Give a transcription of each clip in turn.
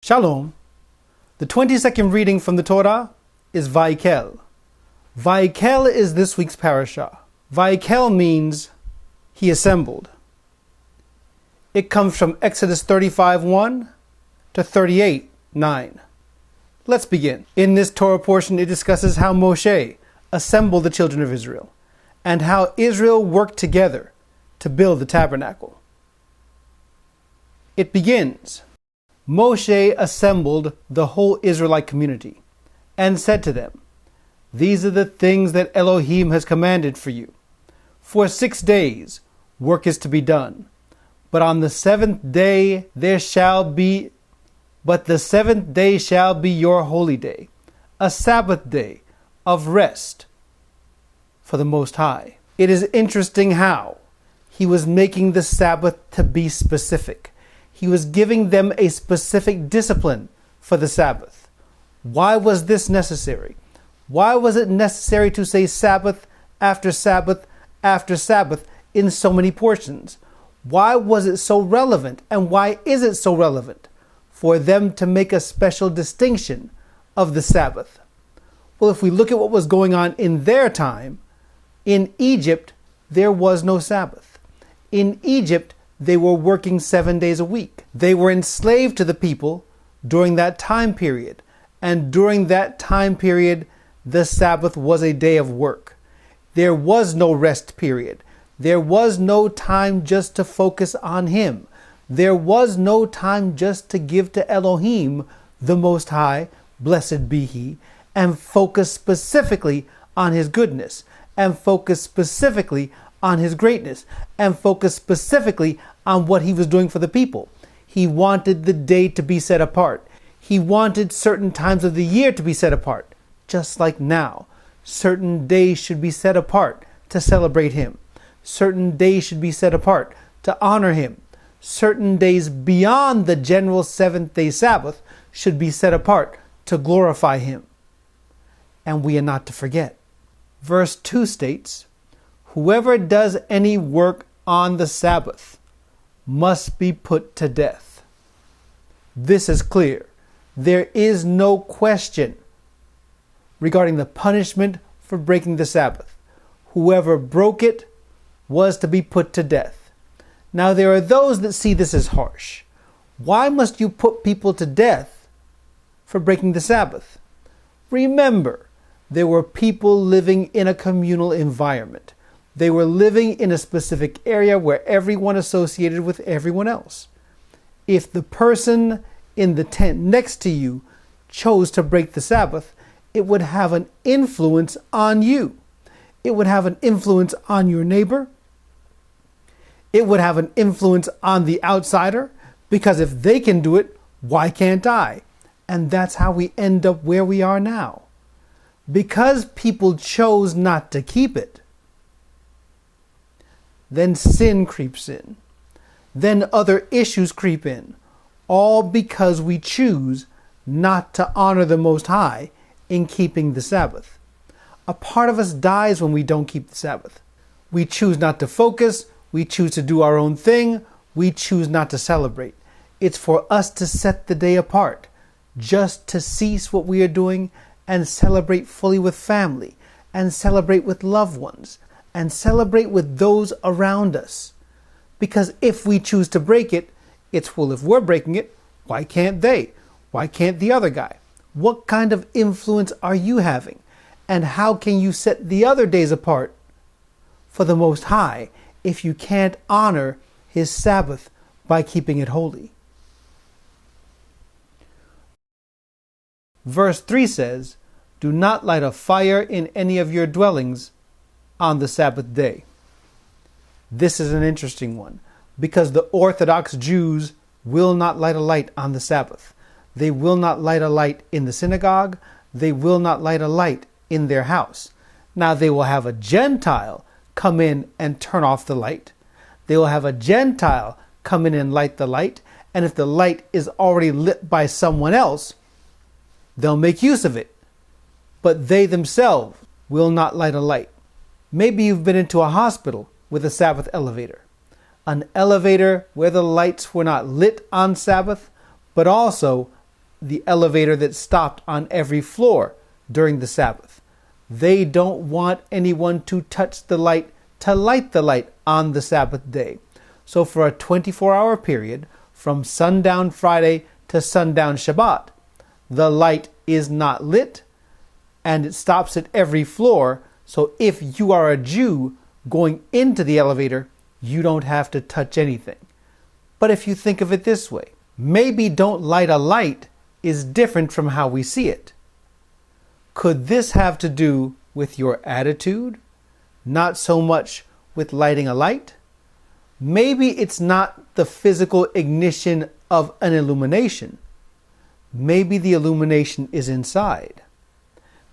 Shalom. The 22nd reading from the Torah is Vayakhel. Vayakhel is this week's parasha. Vayakhel means he assembled. It comes from Exodus 35:1 to 38:9. Let's begin. In this Torah portion, it discusses how Moshe assembled the children of Israel and how Israel worked together to build the tabernacle. It begins, Moshe assembled the whole Israelite community and said to them, "These are the things that Elohim has commanded for you. For 6 days work is to be done, but on the seventh day the seventh day shall be your holy day, a Sabbath day of rest for the Most High." It is interesting how he was making the Sabbath to be specific. He was giving them a specific discipline for the Sabbath. Why was this necessary? Why was it necessary to say Sabbath after Sabbath after Sabbath in so many portions? Why was it so relevant, and why is it so relevant for them to make a special distinction of the Sabbath? Well, if we look at what was going on in their time, in Egypt, there was no Sabbath. In Egypt, they were working 7 days a week. They were enslaved to the people during that time period. And during that time period, the Sabbath was a day of work. There was no rest period. There was no time just to focus on Him. There was no time just to give to Elohim, the Most High, blessed be He, and focus specifically on His goodness, and focus specifically on His greatness, and focus specifically on what He was doing for the people. He wanted the day to be set apart. He wanted certain times of the year to be set apart. Just like now, certain days should be set apart to celebrate Him. Certain days should be set apart to honor Him. Certain days beyond the general seventh-day Sabbath should be set apart to glorify Him. And we are not to forget. Verse 2 states, "Whoever does any work on the Sabbath must be put to death." This is clear. There is no question regarding the punishment for breaking the Sabbath. Whoever broke it was to be put to death. Now there are those that see this as harsh. Why must you put people to death for breaking the Sabbath? Remember, there were people living in a communal environment. They were living in a specific area where everyone associated with everyone else. If the person in the tent next to you chose to break the Sabbath, it would have an influence on you. It would have an influence on your neighbor. It would have an influence on the outsider, because if they can do it, why can't I? And that's how we end up where we are now. Because people chose not to keep it, then sin creeps in. Then other issues creep in. All because we choose not to honor the Most High in keeping the Sabbath. A part of us dies when we don't keep the Sabbath. We choose not to focus. We choose to do our own thing. We choose not to celebrate. It's for us to set the day apart, just to cease what we are doing and celebrate fully with family, and celebrate with loved ones, and celebrate with those around us. Because if we choose to break it, it's, well, if we're breaking it, why can't they? Why can't the other guy? What kind of influence are you having? And how can you set the other days apart for the Most High if you can't honor His Sabbath by keeping it holy? Verse 3 says, "Do not light a fire in any of your dwellings on the Sabbath day." This is an interesting one, because the Orthodox Jews will not light a light on the Sabbath. They will not light a light in the synagogue. They will not light a light in their house. Now they will have a Gentile come in and turn off the light. They will have a Gentile come in and light the light. And if the light is already lit by someone else, they'll make use of it. But they themselves will not light a light. Maybe you've been into a hospital with a Sabbath elevator. An elevator where the lights were not lit on Sabbath, but also the elevator that stopped on every floor during the Sabbath. They don't want anyone to touch the light, to light the light on the Sabbath day. So for a 24-hour period, from sundown Friday to sundown Shabbat, the light is not lit, and it stops at every floor. So if you are a Jew going into the elevator, you don't have to touch anything. But if you think of it this way, maybe don't light a light is different from how we see it. Could this have to do with your attitude, not so much with lighting a light? Maybe it's not the physical ignition of an illumination. Maybe the illumination is inside.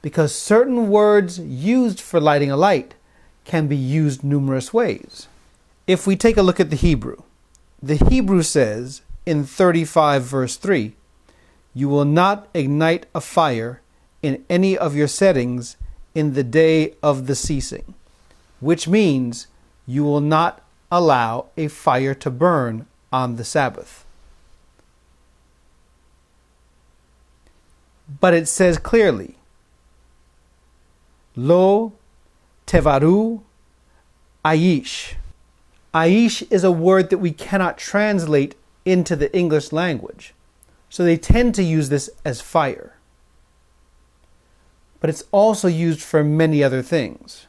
Because certain words used for lighting a light can be used numerous ways. If we take a look at the Hebrew says in 35 verse 3, "You will not ignite a fire in any of your settings in the day of the ceasing," which means you will not allow a fire to burn on the Sabbath. But it says clearly, Lo tevaru aish. Aish is a word that we cannot translate into the English language. So they tend to use this as fire. But it's also used for many other things.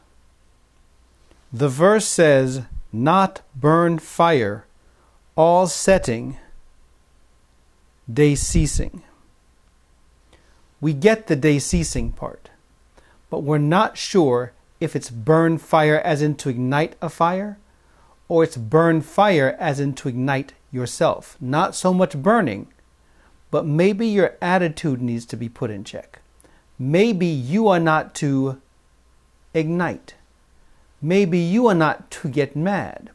The verse says, not burn fire, all setting, day ceasing. We get the day ceasing part, but we're not sure if it's burn fire as in to ignite a fire, or it's burn fire as in to ignite yourself. Not so much burning, but maybe your attitude needs to be put in check. Maybe you are not to ignite. Maybe you are not to get mad.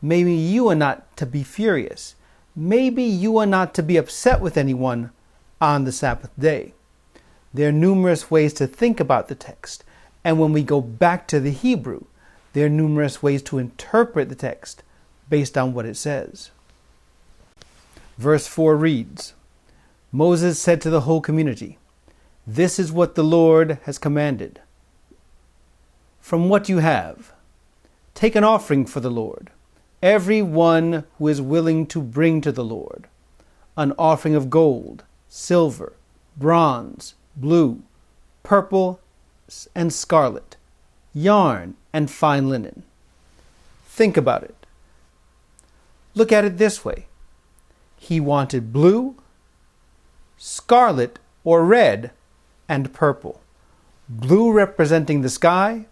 Maybe you are not to be furious. Maybe you are not to be upset with anyone on the Sabbath day. There are numerous ways to think about the text. And when we go back to the Hebrew, there are numerous ways to interpret the text based on what it says. Verse 4 reads, Moses said to the whole community, "This is what the Lord has commanded. From what you have, take an offering for the Lord, every one who is willing to bring to the Lord an offering of gold, silver, bronze, blue, purple, and scarlet, yarn, and fine linen." Think about it. Look at it this way. He wanted blue, scarlet or red, and purple. Blue representing the sky,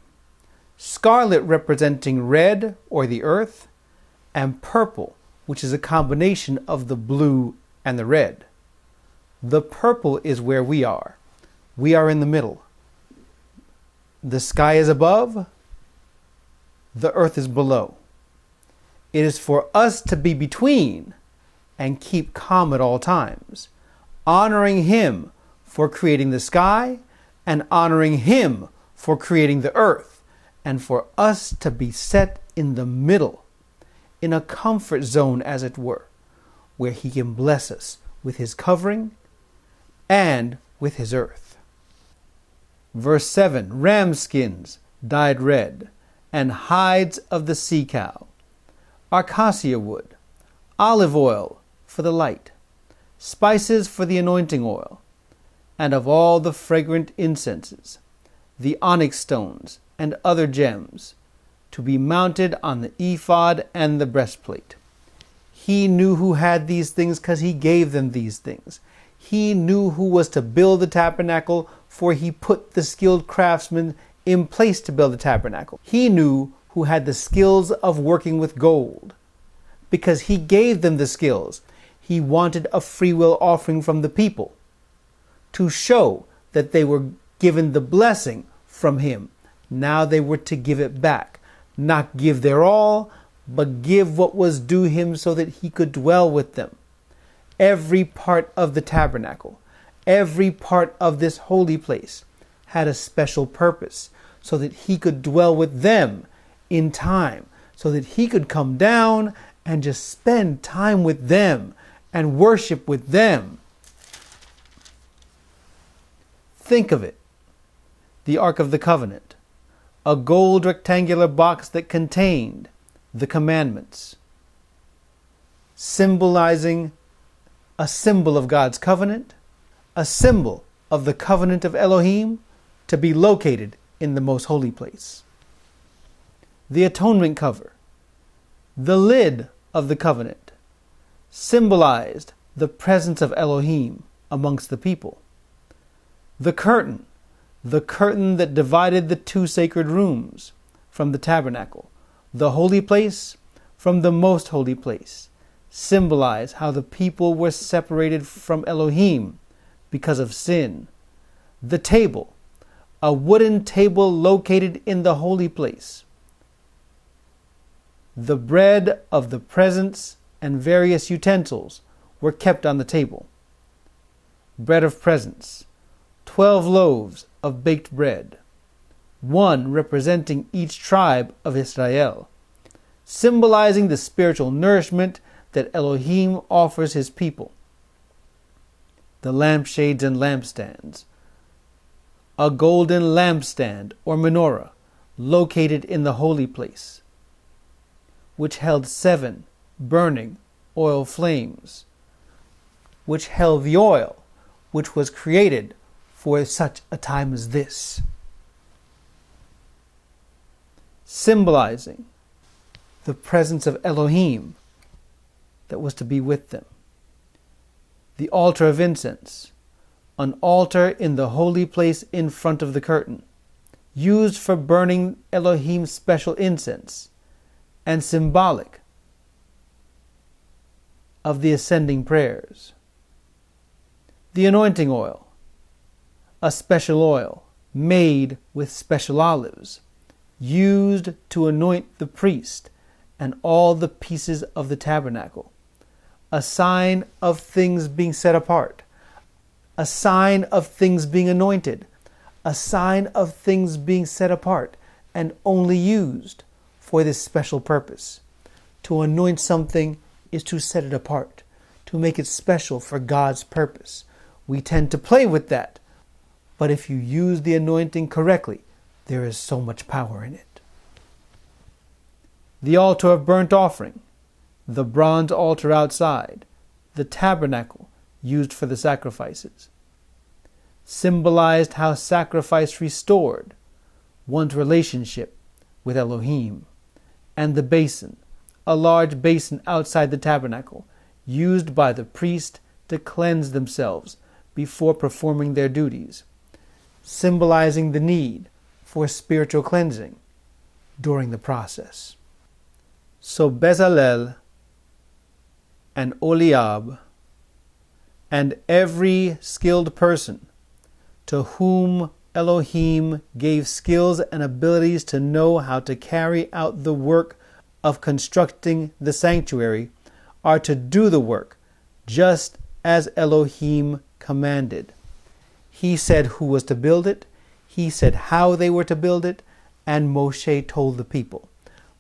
scarlet representing red or the earth, and purple, which is a combination of the blue and the red. The purple is where we are. We are in the middle. The sky is above, the earth is below. It is for us to be between and keep calm at all times, honoring Him for creating the sky and honoring Him for creating the earth, and for us to be set in the middle, in a comfort zone as it were, where He can bless us with His covering and with His earth. Verse 7, ram skins dyed red, and hides of the sea cow, acacia wood, olive oil for the light, spices for the anointing oil, and of all the fragrant incenses, the onyx stones and other gems, to be mounted on the ephod and the breastplate. He knew who had these things because He gave them these things. He knew who was to build the tabernacle, for He put the skilled craftsmen in place to build the tabernacle. He knew who had the skills of working with gold, because He gave them the skills. He wanted a free will offering from the people to show that they were given the blessing from Him. Now they were to give it back. Not give their all, but give what was due Him so that He could dwell with them. Every part of the tabernacle, every part of this holy place had a special purpose so that He could dwell with them in time, so that He could come down and just spend time with them and worship with them. Think of it. The Ark of the Covenant, a gold rectangular box that contained the commandments, symbolizing a symbol of God's covenant, a symbol of the covenant of Elohim to be located in the most holy place. The atonement cover, the lid of the covenant, symbolized the presence of Elohim amongst the people. The curtain that divided the two sacred rooms from the tabernacle, the holy place from the most holy place, symbolized how the people were separated from Elohim because of sin. The table, a wooden table located in the holy place. The bread of the presence and various utensils were kept on the table. Bread of presence, 12 loaves of baked bread, one representing each tribe of Israel, symbolizing the spiritual nourishment that Elohim offers his people. The lampshades and lampstands, a golden lampstand or menorah located in the holy place, which held 7 burning oil flames, which held the oil which was created for such a time as this, symbolizing the presence of Elohim that was to be with them. The altar of incense, an altar in the holy place in front of the curtain, used for burning Elohim's special incense, and symbolic of the ascending prayers. The anointing oil, a special oil made with special olives, used to anoint the priest and all the pieces of the tabernacle, a sign of things being set apart, a sign of things being anointed, a sign of things being set apart and only used for this special purpose. To anoint something is to set it apart, to make it special for God's purpose. We tend to play with that, but if you use the anointing correctly, there is so much power in it. The altar of burnt offering, the bronze altar outside, the tabernacle used for the sacrifices, symbolized how sacrifice restored one's relationship with Elohim. And the basin, a large basin outside the tabernacle, used by the priest to cleanse themselves before performing their duties, symbolizing the need for spiritual cleansing during the process. So Bezalel and Oliab and every skilled person to whom Elohim gave skills and abilities to know how to carry out the work of constructing the sanctuary are to do the work just as Elohim commanded. He said who was to build it, he said how they were to build it, and Moshe told the people.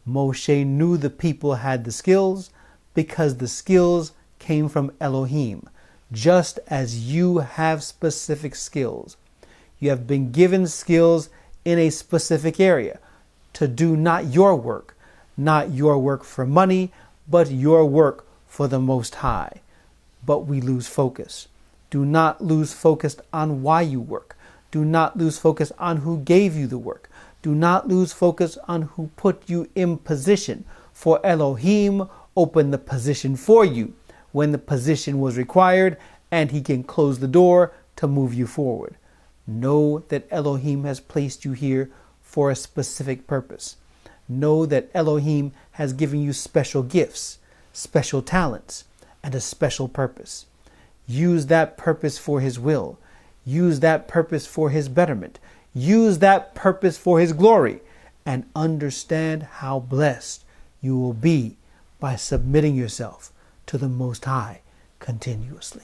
Moshe knew the people had the skills because the skills came from Elohim, just as you have specific skills. You have been given skills in a specific area to do not your work for money, but your work for the Most High. But we lose focus. Do not lose focus on why you work. Do not lose focus on who gave you the work. Do not lose focus on who put you in position, for Elohim opened the position for you when the position was required, and he can close the door to move you forward. Know that Elohim has placed you here for a specific purpose. Know that Elohim has given you special gifts, special talents, and a special purpose. Use that purpose for his will. Use that purpose for his betterment. Use that purpose for his glory. And understand how blessed you will be by submitting yourself to the Most High continuously.